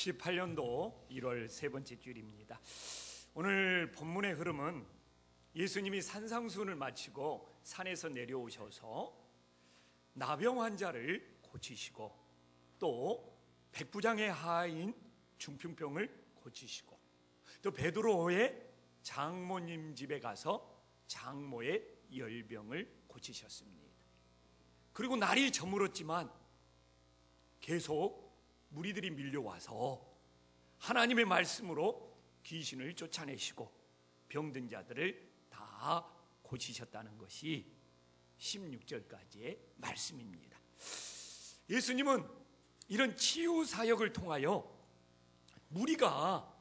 2018년도 1월 세 번째 주일입니다. 오늘 본문의 흐름은 예수님이 산상수훈을 마치고 산에서 내려오셔서 나병 환자를 고치시고 또 백부장의 하인 중풍병을 고치시고 또 베드로의 장모님 집에 가서 장모의 열병을 고치셨습니다. 그리고 날이 저물었지만 계속 무리들이 밀려와서 하나님의 말씀으로 귀신을 쫓아내시고 병든 자들을 다 고치셨다는 것이 16절까지의 말씀입니다. 예수님은 이런 치유 사역을 통하여 무리가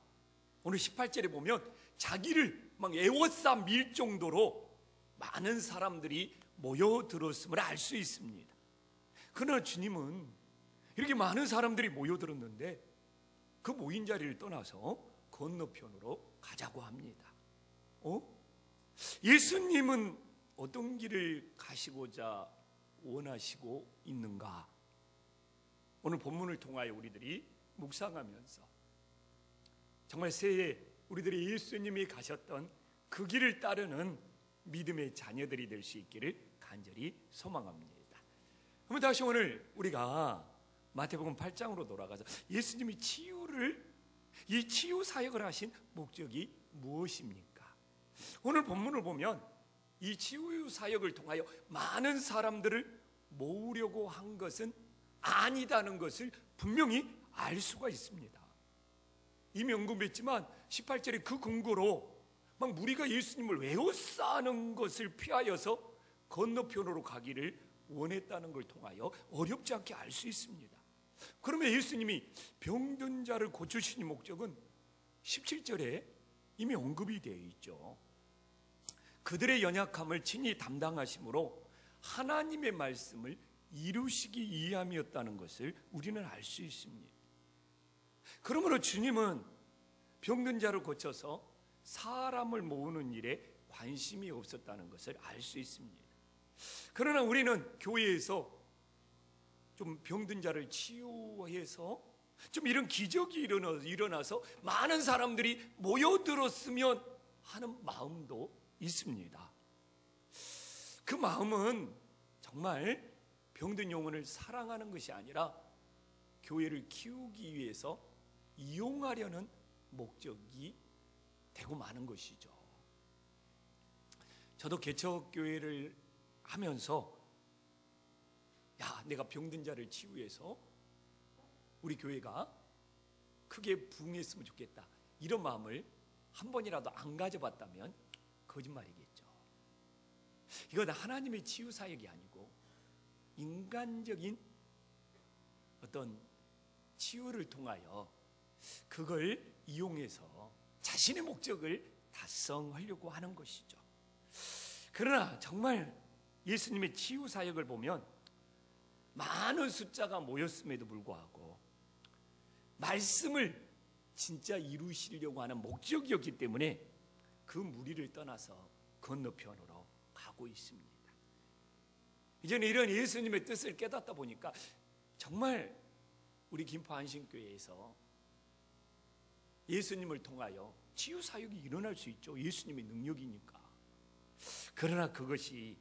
오늘 18절에 보면 자기를 막 에워싸 밀 정도로 많은 사람들이 모여들었음을 알 수 있습니다. 그러나 주님은 이렇게 많은 사람들이 모여들었는데 그 모인 자리를 떠나서 건너편으로 가자고 합니다. 예수님은 어떤 길을 가시고자 원하시고 있는가? 오늘 본문을 통하여 우리들이 묵상하면서 정말 새해 우리들이 예수님이 가셨던 그 길을 따르는 믿음의 자녀들이 될 수 있기를 간절히 소망합니다. 그럼 다시 오늘 우리가 마태복음 8장으로 돌아가서 예수님이 이 치유 사역을 하신 목적이 무엇입니까? 오늘 본문을 보면 이 치유 사역을 통하여 많은 사람들을 모으려고 한 것은 아니다는 것을 분명히 알 수가 있습니다. 이미 언급했지만 18절에 그 근거로 막 무리가 예수님을 외워싸는 것을 피하여서 건너편으로 가기를 원했다는 걸 통하여 어렵지 않게 알 수 있습니다. 그러면 예수님이 병든 자를 고치시는 목적은 17절에 이미 언급이 되어 있죠. 그들의 연약함을 친히 담당하심으로 하나님의 말씀을 이루시기 위함이었다는 것을 우리는 알 수 있습니다. 그러므로 주님은 병든 자를 고쳐서 사람을 모으는 일에 관심이 없었다는 것을 알 수 있습니다. 그러나 우리는 교회에서 좀 병든 자를 치유해서 좀 이런 기적이 일어나서 많은 사람들이 모여들었으면 하는 마음도 있습니다. 그 마음은 정말 병든 영혼을 사랑하는 것이 아니라 교회를 키우기 위해서 이용하려는 목적이 되고 마는 것이죠. 저도 개척교회를 하면서 내가 병든 자를 치유해서 우리 교회가 크게 부흥했으면 좋겠다, 이런 마음을 한 번이라도 안 가져봤다면 거짓말이겠죠. 이건 하나님의 치유 사역이 아니고 인간적인 어떤 치유를 통하여 그걸 이용해서 자신의 목적을 달성하려고 하는 것이죠. 그러나 정말 예수님의 치유 사역을 보면 많은 숫자가 모였음에도 불구하고 말씀을 진짜 이루시려고 하는 목적이었기 때문에 그 무리를 떠나서 건너편으로 가고 있습니다. 이제는 이런 예수님의 뜻을 깨닫다 보니까 정말 우리 김포 안신교회에서 예수님을 통하여 치유 사역이 일어날 수 있죠. 예수님의 능력이니까. 그러나 그것이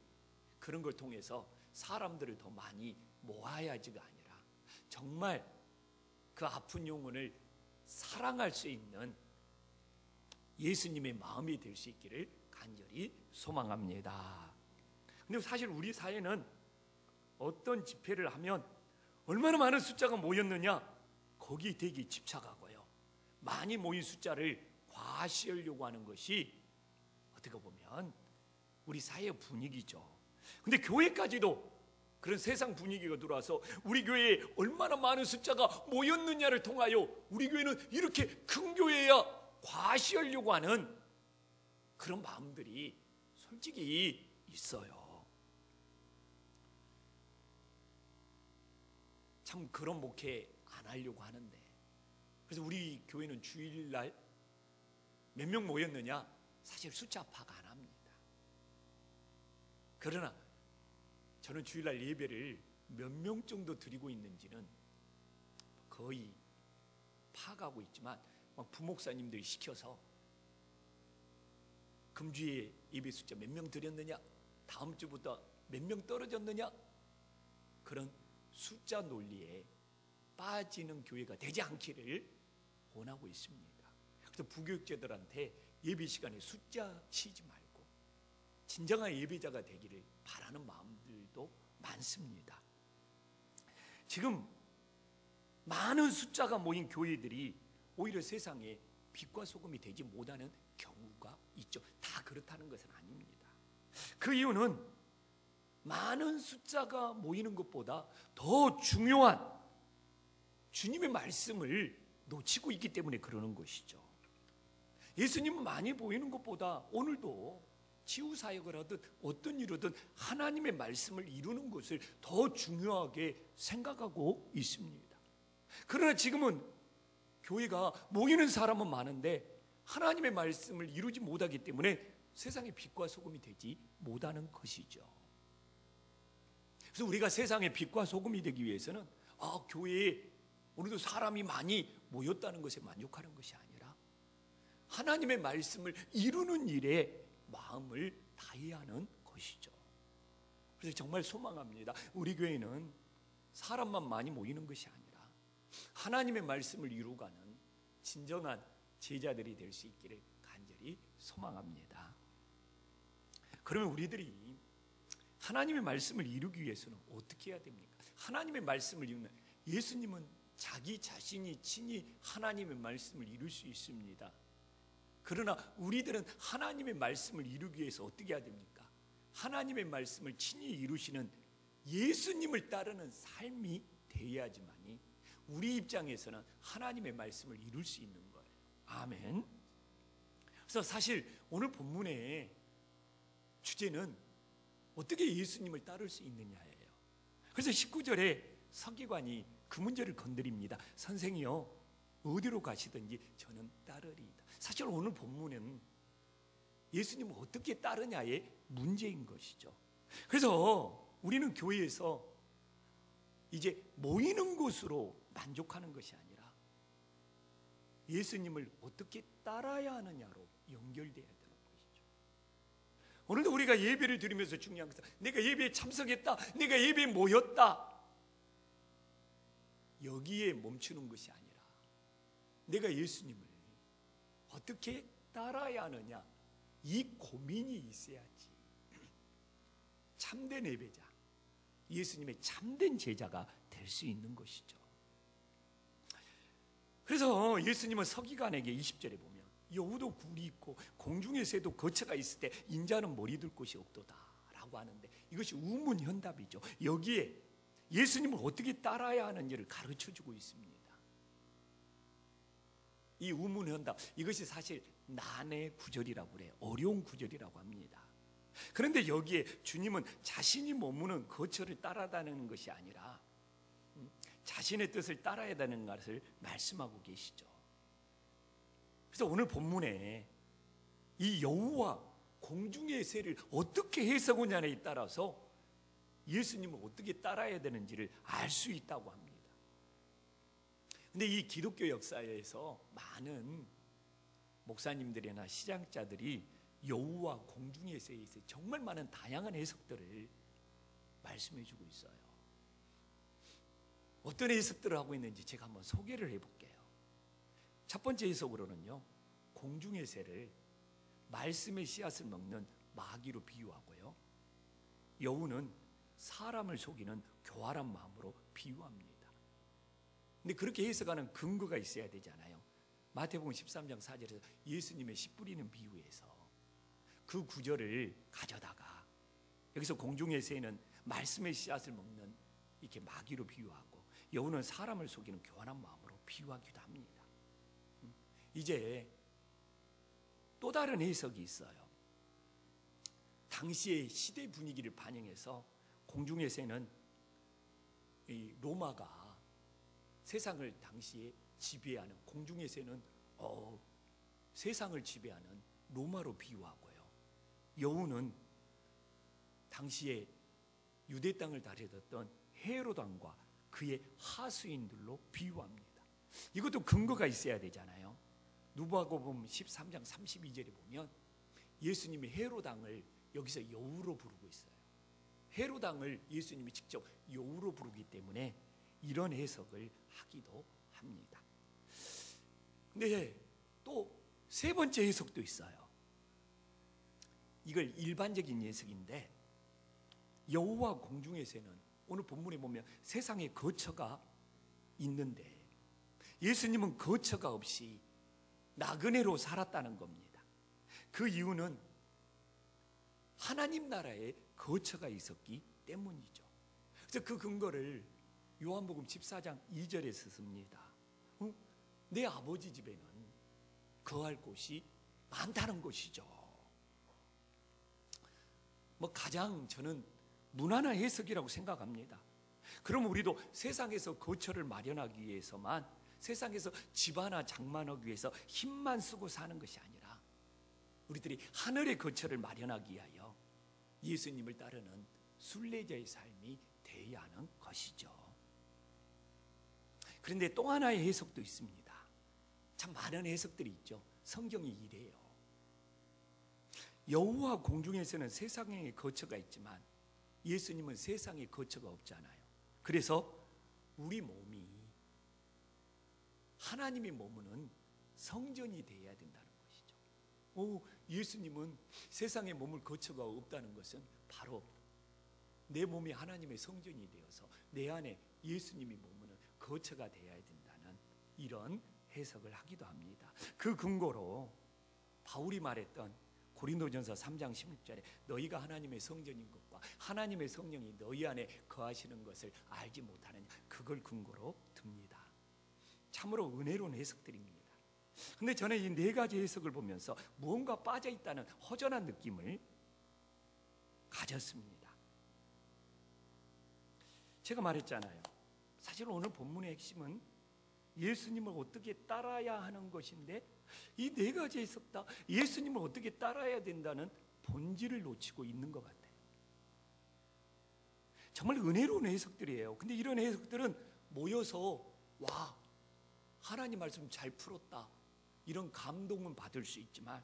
그런 걸 통해서 사람들을 더 많이 모아야지가 아니라 정말 그 아픈 영혼을 사랑할 수 있는 예수님의 마음이 될 수 있기를 간절히 소망합니다. 근데 사실 우리 사회는 어떤 집회를 하면 얼마나 많은 숫자가 모였느냐, 거기에 되게 집착하고요, 많이 모인 숫자를 과시하려고 하는 것이 어떻게 보면 우리 사회의 분위기죠. 근데 교회까지도 그런 세상 분위기가 들어와서 우리 교회에 얼마나 많은 숫자가 모였느냐를 통하여 우리 교회는 이렇게 큰 교회야 과시하려고 하는 그런 마음들이 솔직히 있어요. 참 그런 목회 안 하려고 하는데, 그래서 우리 교회는 주일날 몇 명 모였느냐 사실 숫자 파악 안 합니다. 그러나 저는 주일날 예배를 몇 명 정도 드리고 있는지는 거의 파악하고 있지만 막 부목사님들이 시켜서 금주에 예배 숫자 몇 명 드렸느냐, 다음 주부터 몇 명 떨어졌느냐, 그런 숫자 논리에 빠지는 교회가 되지 않기를 원하고 있습니다. 그래서 부교육자들한테 예배 시간에 숫자 치지 말고 진정한 예배자가 되기를 바라는 마음들도 많습니다. 지금 많은 숫자가 모인 교회들이 오히려 세상에 빛과 소금이 되지 못하는 경우가 있죠. 다 그렇다는 것은 아닙니다. 그 이유는 많은 숫자가 모이는 것보다 더 중요한 주님의 말씀을 놓치고 있기 때문에 그러는 것이죠. 예수님은 많이 보이는 것보다 오늘도 치유사역을 하든 어떤 일이든 하나님의 말씀을 이루는 것을 더 중요하게 생각하고 있습니다. 그러나 지금은 교회가 모이는 사람은 많은데 하나님의 말씀을 이루지 못하기 때문에 세상의 빛과 소금이 되지 못하는 것이죠. 그래서 우리가 세상의 빛과 소금이 되기 위해서는 교회에 오늘도 사람이 많이 모였다는 것에 만족하는 것이 아니라 하나님의 말씀을 이루는 일에 마음을 다해야 하는 것이죠. 그래서 정말 소망합니다. 우리 교회는 사람만 많이 모이는 것이 아니라 하나님의 말씀을 이루가는 진정한 제자들이 될 수 있기를 간절히 소망합니다. 그러면 우리들이 하나님의 말씀을 이루기 위해서는 어떻게 해야 됩니까? 하나님의 말씀을 이루는, 예수님은 자기 자신이 친히 하나님의 말씀을 이룰 수 있습니다. 그러나 우리들은 하나님의 말씀을 이루기 위해서 어떻게 해야 됩니까? 하나님의 말씀을 친히 이루시는 예수님을 따르는 삶이 되어야지만이 우리 입장에서는 하나님의 말씀을 이룰 수 있는 거예요. 아멘. 그래서 사실 오늘 본문의 주제는 어떻게 예수님을 따를 수 있느냐예요. 그래서 19절에 서기관이 그 문제를 건드립니다. 선생이요, 어디로 가시든지 저는 따르리이다. 사실 오늘 본문은 예수님을 어떻게 따르냐의 문제인 것이죠. 그래서 우리는 교회에서 이제 모이는 곳으로 만족하는 것이 아니라 예수님을 어떻게 따라야 하느냐로 연결돼야 되는 것이죠. 오늘도 우리가 예배를 드리면서 중요한 것은 내가 예배에 참석했다, 내가 예배에 모였다, 여기에 멈추는 것이 아니라 내가 예수님을 어떻게 따라야 하느냐, 이 고민이 있어야지 참된 예배자, 예수님의 참된 제자가 될 수 있는 것이죠. 그래서 예수님은 서기관에게 20절에 보면 여우도 굴이 있고 공중의 새도 거처가 있을 때 인자는 머리 둘 곳이 없도다 라고 하는데, 이것이 우문현답이죠. 여기에 예수님을 어떻게 따라야 하는지를 가르쳐주고 있습니다. 이 우문현답, 이것이 사실 난해 구절이라고 그래요. 어려운 구절이라고 합니다. 그런데 여기에 주님은 자신이 머무는 거처를 따라다니는 것이 아니라 자신의 뜻을 따라야 되는 것을 말씀하고 계시죠. 그래서 오늘 본문에 이 여우와 공중의 새를 어떻게 해석하느냐에 따라서 예수님을 어떻게 따라야 되는지를 알 수 있다고 합니다. 근데 이 기독교 역사에서 많은 목사님들이나 시장자들이 여우와 공중의 새에 있어 정말 많은 다양한 해석들을 말씀해 주고 있어요. 어떤 해석들을 하고 있는지 제가 한번 소개를 해볼게요. 첫 번째 해석으로는요, 공중의 새를 말씀의 씨앗을 먹는 마귀로 비유하고요, 여우는 사람을 속이는 교활한 마음으로 비유합니다. 근데 그렇게 해석하는 근거가 있어야 되잖아요. 마태복음 13장 4절에서 예수님의 씨 뿌리는 비유에서 그 구절을 가져다가 여기서 공중의 새는 말씀의 씨앗을 먹는 이렇게 마귀로 비유하고 여우는 사람을 속이는 교활한 마음으로 비유하기도 합니다. 이제 또 다른 해석이 있어요. 당시의 시대 분위기를 반영해서 공중의 새는 이 로마가 세상을 당시에 지배하는, 공중의 새는 세상을 지배하는 로마로 비유하고요, 여우는 당시에 유대 땅을 다스렸던 헤롯 왕과 그의 하수인들로 비유합니다. 이것도 근거가 있어야 되잖아요. 누가복음 13장 32절에 보면 예수님이 헤롯 왕을 여기서 여우로 부르고 있어요. 헤롯 왕을 예수님이 직접 여우로 부르기 때문에 이런 해석을 하기도 합니다. 근데 또 세 번째 해석도 있어요. 이걸 일반적인 해석인데, 여우와 공중에서는 오늘 본문에 보면 세상에 거처가 있는데 예수님은 거처가 없이 나그네로 살았다는 겁니다. 그 이유는 하나님 나라에 거처가 있었기 때문이죠. 그래서 그 근거를 요한복음 14장 2절에서 씁니다. 내 아버지 집에는 거할 곳이 많다는 것이죠. 가장 저는 무난한 해석이라고 생각합니다. 그럼 우리도 세상에서 거처를 마련하기 위해서만, 세상에서 집 하나 장만하기 위해서 힘만 쓰고 사는 것이 아니라 우리들이 하늘의 거처를 마련하기 위하여 예수님을 따르는 순례자의 삶이 되어야 하는 것이죠. 그런데 또 하나의 해석도 있습니다. 참 많은 해석들이 있죠. 성경이 이래요. 여우와 공중에서는 세상에 거처가 있지만 예수님은 세상에 거처가 없잖아요. 그래서 우리 몸이 하나님의 몸은 성전이 되어야 된다는 것이죠. 예수님은 세상에 몸을 거처가 없다는 것은 바로 내 몸이 하나님의 성전이 되어서 내 안에 예수님이 몸은 거처가 되어야 된다는 이런 해석을 하기도 합니다. 그 근거로 바울이 말했던 고린도전서 3장 16절에 너희가 하나님의 성전인 것과 하나님의 성령이 너희 안에 거하시는 것을 알지 못하느냐, 그걸 근거로 듭니다. 참으로 은혜로운 해석들입니다. 근데 저는 이 네 가지 해석을 보면서 무언가 빠져있다는 허전한 느낌을 가졌습니다. 제가 말했잖아요. 사실 오늘 본문의 핵심은 예수님을 어떻게 따라야 하는 것인데, 이 네 가지 해석 다 예수님을 어떻게 따라야 된다는 본질을 놓치고 있는 것 같아요. 정말 은혜로운 해석들이에요. 근데 이런 해석들은 모여서 와, 하나님 말씀 잘 풀었다, 이런 감동은 받을 수 있지만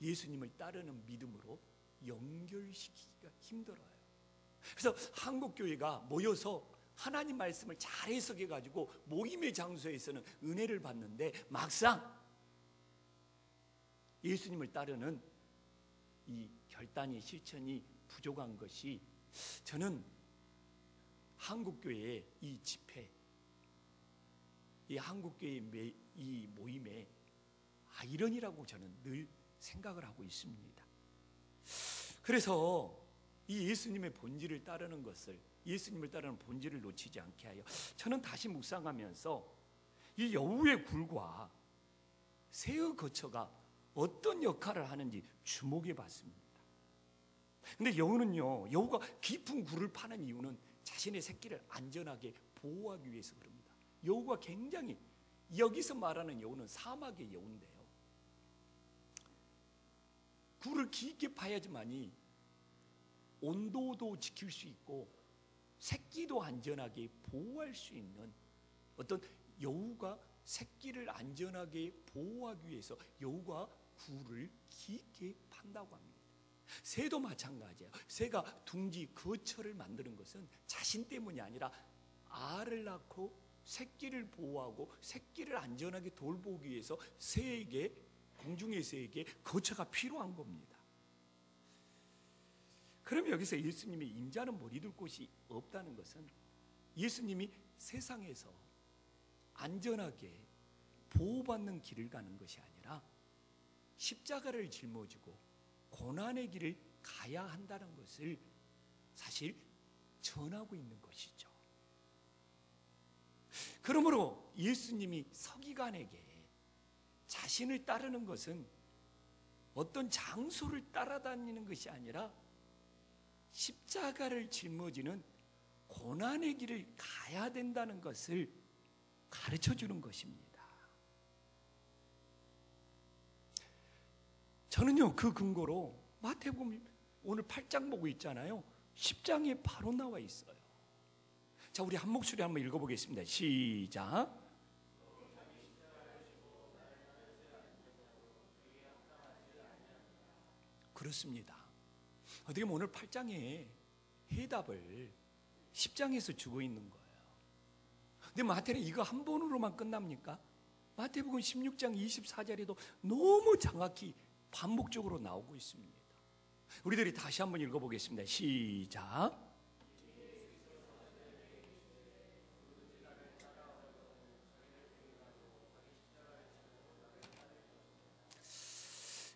예수님을 따르는 믿음으로 연결시키기가 힘들어요. 그래서 한국교회가 모여서 하나님 말씀을 잘 해석해가지고 모임의 장소에서는 은혜를 받는데 막상 예수님을 따르는 이 결단이, 실천이 부족한 것이, 저는 한국교회의 이 집회, 이 한국교회의 이 모임의 아이러니라고 저는 늘 생각을 하고 있습니다. 그래서 이 예수님의 본질을 따르는 것을, 예수님을 따르는 본질을 놓치지 않게 하여 저는 다시 묵상하면서 이 여우의 굴과 새의 거처가 어떤 역할을 하는지 주목해 봤습니다. 근데 여우는요, 여우가 깊은 굴을 파는 이유는 자신의 새끼를 안전하게 보호하기 위해서 그럽니다. 여우가 굉장히, 여기서 말하는 여우는 사막의 여우인데요, 굴을 깊게 파야지만이 온도도 지킬 수 있고 새끼도 안전하게 보호할 수 있는, 어떤 여우가 새끼를 안전하게 보호하기 위해서 여우가 굴을 깊게 판다고 합니다. 새도 마찬가지예요. 새가 둥지 거처를 만드는 것은 자신 때문이 아니라 알을 낳고 새끼를 보호하고 새끼를 안전하게 돌보기 위해서 새에게, 공중의 새에게 거처가 필요한 겁니다. 그럼 여기서 예수님이 인자는 머리둘 곳이 없다는 것은 예수님이 세상에서 안전하게 보호받는 길을 가는 것이 아니라 십자가를 짊어지고 고난의 길을 가야 한다는 것을 사실 전하고 있는 것이죠. 그러므로 예수님이 서기관에게 자신을 따르는 것은 어떤 장소를 따라다니는 것이 아니라 십자가를 짊어지는 고난의 길을 가야 된다는 것을 가르쳐 주는 것입니다. 저는요, 그 근거로 마태복음 오늘 8장 보고 있잖아요. 10장에 바로 나와 있어요. 자, 우리 한 목소리 한번 읽어보겠습니다. 시작. 그렇습니다. 어떻게 보면 오늘 8장에 해답을 10장에서 주고 있는 거예요. 근데 마태는 이거 한 번으로만 끝납니까? 마태복음 16장 24절에도 너무 정확히 반복적으로 나오고 있습니다. 우리들이 다시 한번 읽어보겠습니다. 시작.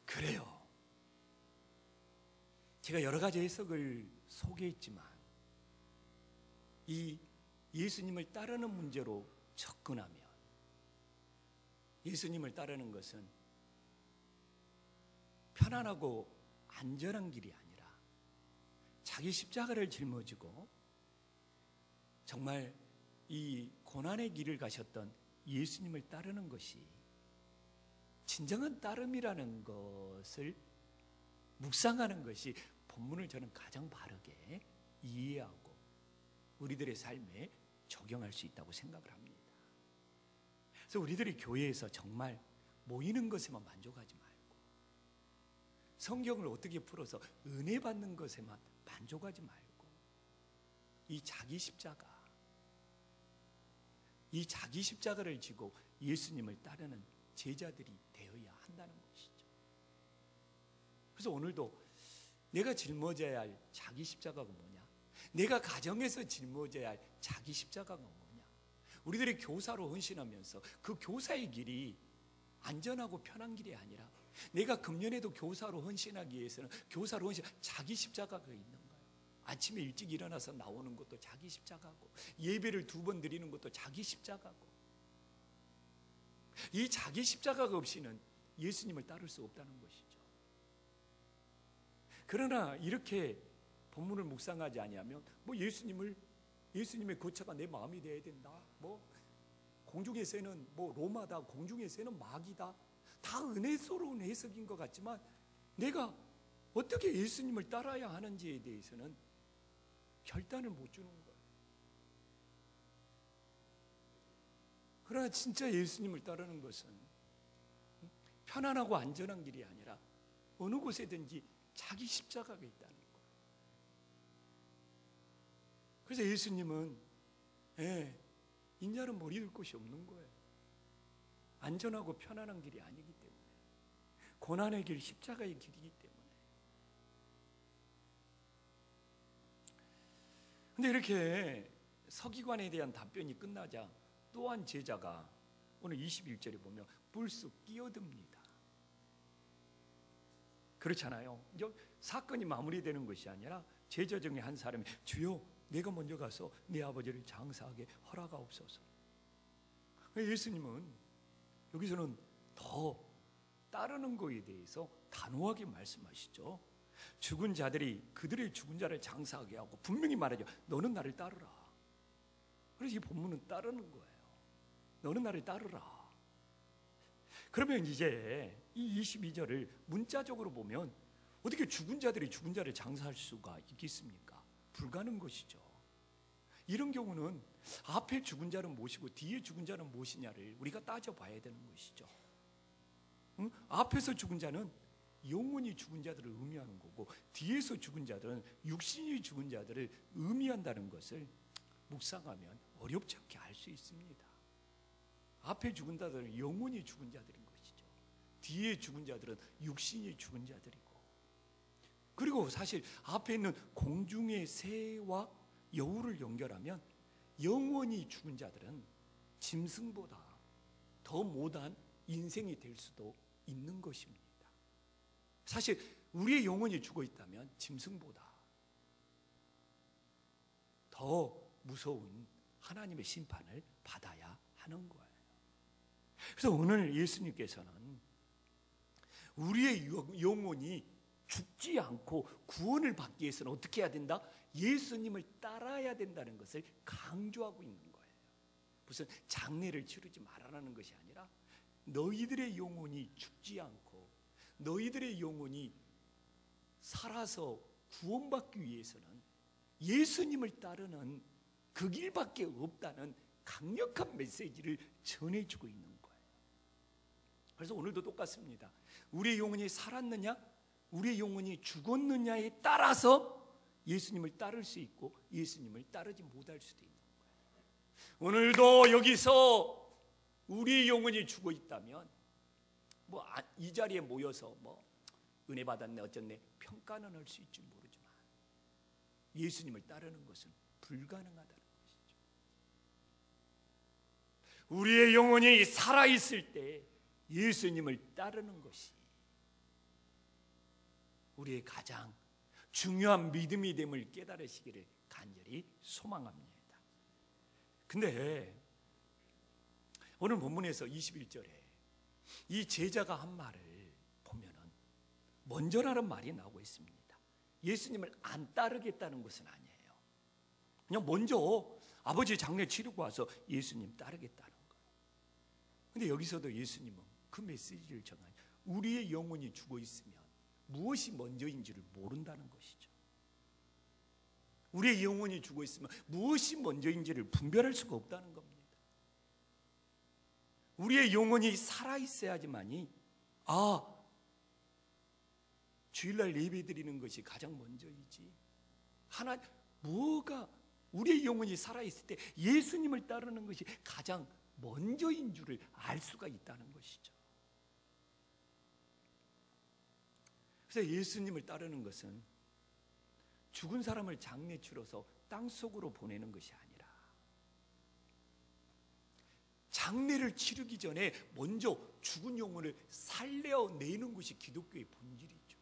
그래요. 제가 여러 가지 해석을 소개했지만 이 예수님을 따르는 문제로 접근하면 예수님을 따르는 것은 편안하고 안전한 길이 아니라 자기 십자가를 짊어지고 정말 이 고난의 길을 가셨던 예수님을 따르는 것이 진정한 따름이라는 것을 묵상하는 것이 본문을 저는 가장 바르게 이해하고 우리들의 삶에 적용할 수 있다고 생각을 합니다. 그래서 우리들이 교회에서 정말 모이는 것에만 만족하지 말고 성경을 어떻게 풀어서 은혜 받는 것에만 만족하지 말고 이 자기 십자가를 지고 예수님을 따르는 제자들이 되어야 한다는 것이죠. 그래서 오늘도 내가 짊어져야 할 자기 십자가가 뭐냐? 내가 가정에서 짊어져야 할 자기 십자가가 뭐냐? 우리들이 교사로 헌신하면서 그 교사의 길이 안전하고 편한 길이 아니라 내가 금년에도 교사로 헌신하기 위해서는 교사로 헌신 자기 십자가가 있는 거예요. 아침에 일찍 일어나서 나오는 것도 자기 십자가고 예배를 2번 드리는 것도 자기 십자가고 이 자기 십자가가 없이는 예수님을 따를 수 없다는 것이죠. 그러나 이렇게 본문을 묵상하지 아니하면 뭐 예수님의 거처가 내 마음이 되어야 된다. 뭐 공중에서는 뭐 로마다, 공중에서는 마귀다. 다 은혜스러운 해석인 것 같지만 내가 어떻게 예수님을 따라야 하는지에 대해서는 결단을 못 주는 거예요. 그러나 진짜 예수님을 따르는 것은 편안하고 안전한 길이 아니라 어느 곳에든지 자기 십자가가 있다는 거예요. 그래서 예수님은 인자는 머리 둘 곳이 없는 거예요. 안전하고 편안한 길이 아니기 때문에 고난의 길, 십자가의 길이기 때문에. 근데 이렇게 서기관에 대한 답변이 끝나자 또 한 제자가 오늘 21절에 보면 불쑥 끼어듭니다. 그렇잖아요. 사건이 마무리되는 것이 아니라 제자 중에 한 사람이 주여 내가 먼저 가서 내 아버지를 장사하게 허락하옵소서. 예수님은 여기서는 더 따르는 것에 대해서 단호하게 말씀하시죠. 죽은 자들이 그들의 죽은 자를 장사하게 하고 분명히 말하죠. 너는 나를 따르라. 그래서 이 본문은 따르는 거예요. 너는 나를 따르라. 그러면 이제 이 22절을 문자적으로 보면 어떻게 죽은 자들이 죽은 자를 장사할 수가 있겠습니까? 불가능한 것이죠. 이런 경우는 앞에 죽은 자는 무엇이고 뒤에 죽은 자는 무엇이냐를 우리가 따져봐야 되는 것이죠. 앞에서 죽은 자는 영원히 죽은 자들을 의미하는 거고 뒤에서 죽은 자들은 육신이 죽은 자들을 의미한다는 것을 묵상하면 어렵지 않게 알 수 있습니다. 앞에 죽은 자들은 영원히 죽은 자들인 것이죠. 뒤에 죽은 자들은 육신이 죽은 자들이고, 그리고 사실 앞에 있는 공중의 새와 여우를 연결하면 영원히 죽은 자들은 짐승보다 더 못한 인생이 될 수도 있는 것입니다. 사실 우리의 영혼이 죽어 있다면 짐승보다 더 무서운 하나님의 심판을 받아야 하는 거예요. 그래서 오늘 예수님께서는 우리의 영혼이 죽지 않고 구원을 받기 위해서는 어떻게 해야 된다? 예수님을 따라야 된다는 것을 강조하고 있는 거예요. 무슨 장례를 치르지 말아라는 것이 아니라 너희들의 영혼이 죽지 않고 너희들의 영혼이 살아서 구원받기 위해서는 예수님을 따르는 그 길밖에 없다는 강력한 메시지를 전해주고 있는 거예요. 그래서 오늘도 똑같습니다. 우리의 영혼이 살았느냐? 우리의 영혼이 죽었느냐에 따라서 예수님을 따를 수 있고 예수님을 따르지 못할 수도 있는 거예요. 오늘도 여기서 우리 영혼이 죽어 있다면 이 자리에 모여서 은혜 받았네 어쩌네 평가는 할 수 있지 모르지만 예수님을 따르는 것은 불가능하다는 것이죠. 우리의 영혼이 살아있을 때 예수님을 따르는 것이 우리의 가장 중요한 믿음이 됨을 깨달으시기를 간절히 소망합니다. 근데 오늘 본문에서 21절에 이 제자가 한 말을 보면은 먼저라는 말이 나오고 있습니다. 예수님을 안 따르겠다는 것은 아니에요. 그냥 먼저 아버지 장례 치르고 와서 예수님 따르겠다는 거예요. 근데 여기서도 예수님은 그 메시지를 전하니 우리의 영혼이 죽어 있으면 무엇이 먼저인지를 모른다는 것이죠. 우리의 영혼이 죽어 있으면 무엇이 먼저인지를 분별할 수가 없다는 겁니다. 우리의 영혼이 살아있어야지만이 주일날 예배 드리는 것이 가장 먼저이지 우리의 영혼이 살아있을 때 예수님을 따르는 것이 가장 먼저인 줄을 알 수가 있다는 것이죠. 그래서 예수님을 따르는 것은 죽은 사람을 장례 치러서 땅속으로 보내는 것이 아니라 장례를 치르기 전에 먼저 죽은 영혼을 살려내는 것이 기독교의 본질이죠.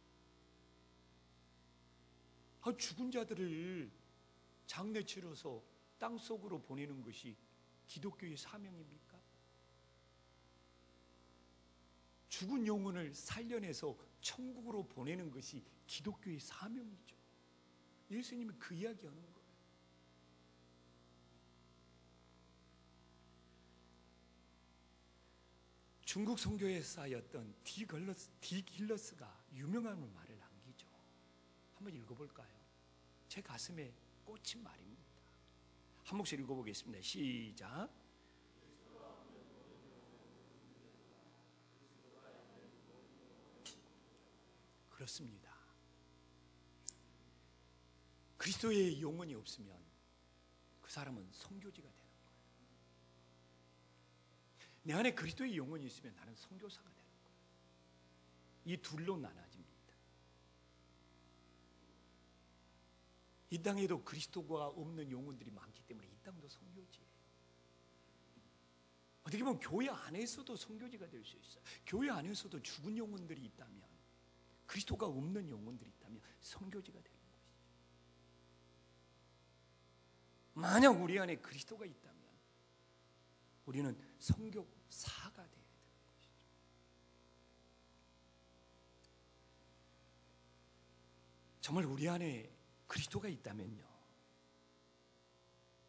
죽은 자들을 장례 치러서 땅속으로 보내는 것이 기독교의 사명입니까? 죽은 영혼을 살려내서 천국으로 보내는 것이 기독교의 사명이죠. 예수님이 그 이야기하는 거예요. 중국 선교사였던 디 길러스가 유명한 말을 남기죠. 한번 읽어볼까요? 제 가슴에 꽂힌 말입니다. 한 목소리 읽어보겠습니다. 시작. 그렇습니다. 그리스도의 영혼이 없으면 그 사람은 선교지가 되는 거예요. 내 안에 그리스도의 영혼이 있으면 나는 선교사가 되는 거예요. 이 둘로 나눠집니다. 이 땅에도 그리스도가 없는 영혼들이 많기 때문에 이 땅도 선교지예요. 어떻게 보면 교회 안에서도 선교지가 될 수 있어요. 교회 안에서도 죽은 영혼들이 있다면, 그리스도가 없는 영혼들이 있다면 선교지가 되는 것이죠. 만약 우리 안에 그리스도가 있다면 우리는 선교사가 되어야 되는 것이죠. 정말 우리 안에 그리스도가 있다면요,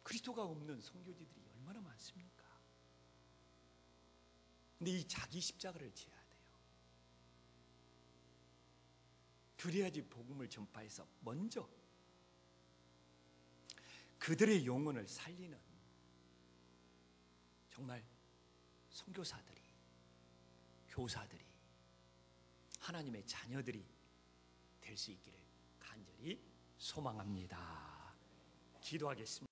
그리스도가 없는 선교지들이 얼마나 많습니까? 근데 이 자기 십자가를 지어야 돼요. 그래야지 복음을 전파해서 먼저 그들의 영혼을 살리는 정말 선교사들이, 교사들이, 하나님의 자녀들이 될 수 있기를 간절히 소망합니다. 기도하겠습니다.